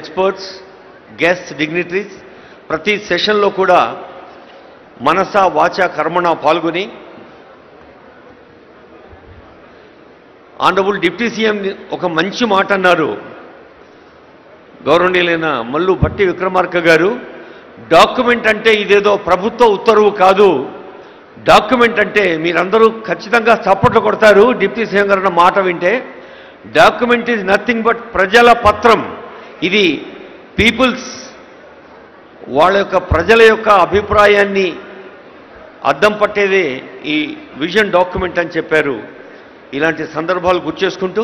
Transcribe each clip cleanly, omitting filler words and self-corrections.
Experts, guest, dignitaries ప్రతి సెషన్లో కూడా మనస వాచ కర్మణ పాల్గొని ఆనరబుల్ డిప్యూటీ సీఎం ఒక మంచి మాట అన్నారు. గౌరవనీయులైన మల్లు భట్టి విక్రమార్క గారు, డాక్యుమెంట్ అంటే ఇదేదో ప్రభుత్వ ఉత్తర్వు కాదు, డాక్యుమెంట్ అంటే మీరందరూ ఖచ్చితంగా చప్పట్లు కొడతారు డిప్యూటీ సీఎం గారు అన్న మాట వింటే. డాక్యుమెంట్ ఈజ్ నథింగ్ బట్ ప్రజల పత్రం. ఇది పీపుల్స్ వాళ్ళ యొక్క ప్రజల యొక్క అభిప్రాయాన్ని అద్దం పట్టేదే ఈ విజన్ డాక్యుమెంట్ అని చెప్పారు. ఇలాంటి సందర్భాలు గుర్తు చేసుకుంటూ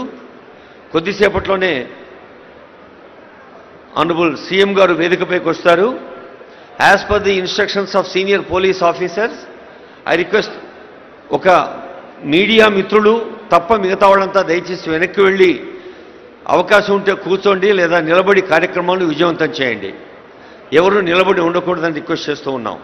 కొద్దిసేపట్లోనే ఆనరబుల్ సీఎం గారు వేదికపైకి వస్తారు. As per the instructions of senior police officers I request ఒక మీడియా మిత్రులు తప్ప మిగతా వాళ్ళంతా దయచేసి వెనక్కి వెళ్ళి అవకాశం ఉంటే కూర్చోండి లేదా నిలబడి కార్యక్రమాలను విజయవంతం చేయండి. ఎవరు నిలబడి ఉండకూడదని రిక్వెస్ట్ చేస్తూ ఉన్నాం.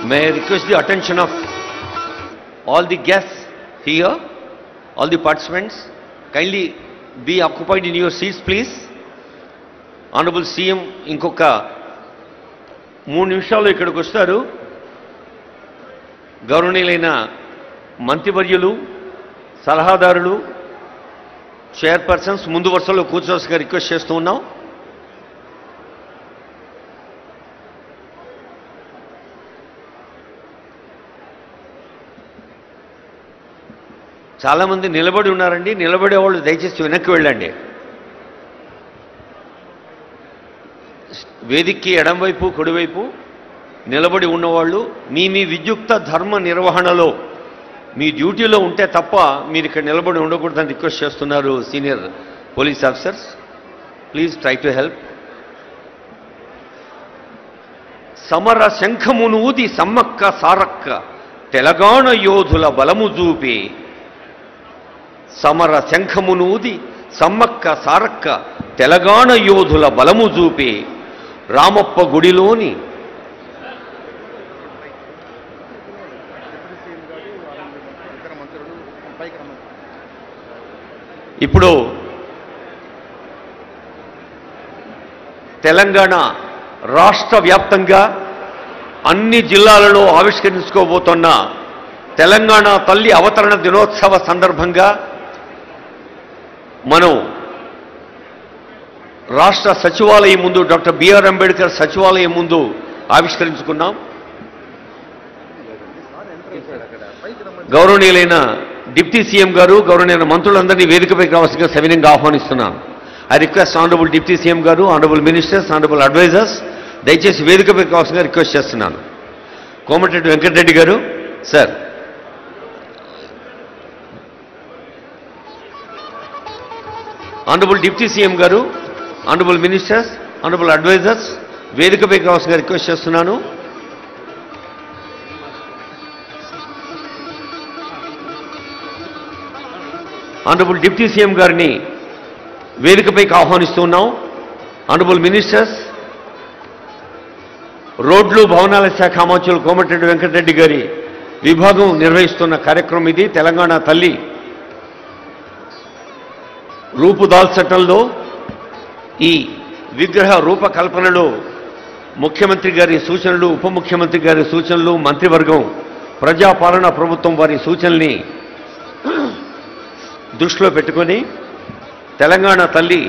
May I request the attention of all the guests here, all the participants. Kindly be occupied in your seats, please. Honorable CM ఇంకొక 3 నిమిషాల్లో ఇక్కడికి వస్తారు. గౌరవనీయులైన మంత్రివర్యులు, సలహాదారులు, చైర్పర్సన్స్ ముందు వరుసలో కూర్చోవలసిగా రిక్వెస్ట్ చేస్తూ ఉన్నాం. చాలామంది నిలబడి ఉన్నారండి. నిలబడే వాళ్ళు దయచేసి వెనక్కి వెళ్ళండి. వేదికకి ఎడంవైపు కుడివైపు నిలబడి ఉన్నవాళ్ళు మీ విద్యుక్త ధర్మ నిర్వహణలో మీ డ్యూటీలో ఉంటే తప్ప మీరు ఇక్కడ నిలబడి ఉండకూడదని రిక్వెస్ట్ చేస్తున్నారు senior police officers. Please try to help. సమర శంఖమును ఊది సమ్మక్క సారక్క తెలంగాణ యోధుల బలము చూపి, సమర శంఖమునూది సమ్మక్క సారక్క తెలంగాణ యోధుల బలము చూపి, రామప్ప గుడిలోని ఇప్పుడు తెలంగాణ రాష్ట్ర వ్యాప్తంగా అన్ని జిల్లాలలో ఆవిష్కరించుకోబోతున్న తెలంగాణ తల్లి అవతరణ దినోత్సవ సందర్భంగా మనం రాష్ట్ర సచివాలయం ముందు, డాక్టర్ బిఆర్ అంబేద్కర్ సచివాలయం ముందు ఆవిష్కరించుకున్నాం. గౌరవనీయులైన డిప్యూటీ సీఎం గారు, గౌరవనీయులైన మంత్రులందరినీ వేదికపైకి రావాల్సిందిగా సవినయంగా ఆహ్వానిస్తున్నాను. I request honourable deputy CM గారు, ఆనరబుల్ మినిస్టర్స్, ఆనరబుల్ అడ్వైజర్స్ దయచేసి వేదికపైకి రావాల్సిందిగా రిక్వెస్ట్ చేస్తున్నాను. కోమటిరెడ్డి వెంకటరెడ్డి గారు సార్. ఆనరబుల్ డిప్యూటీ సీఎం గారు, ఆనరబుల్ మినిస్టర్స్, ఆనరబుల్ అడ్వైజర్స్ వేదికపైకి రావాల్సిందిగా రిక్వెస్ట్ చేస్తున్నాను. ఆనరబుల్ డిప్యూటీ సీఎం గారిని వేదికపైకి ఆహ్వానిస్తున్నాం. ఆనరబుల్ మినిస్టర్స్, రోడ్లు భవనాల శాఖ మంత్రులు కోమటిరెడ్డి వెంకటరెడ్డి గారి విభాగం నిర్వహిస్తున్న కార్యక్రమం ఇది. తెలంగాణ తల్లి రూపుదాల్చటంలో ఈ విగ్రహ రూపకల్పనలో ముఖ్యమంత్రి గారి సూచనలు, ఉప ముఖ్యమంత్రి గారి సూచనలు, మంత్రివర్గం, ప్రజాపాలనా ప్రభుత్వం వారి సూచనల్ని దృష్టిలో పెట్టుకొని తెలంగాణ తల్లి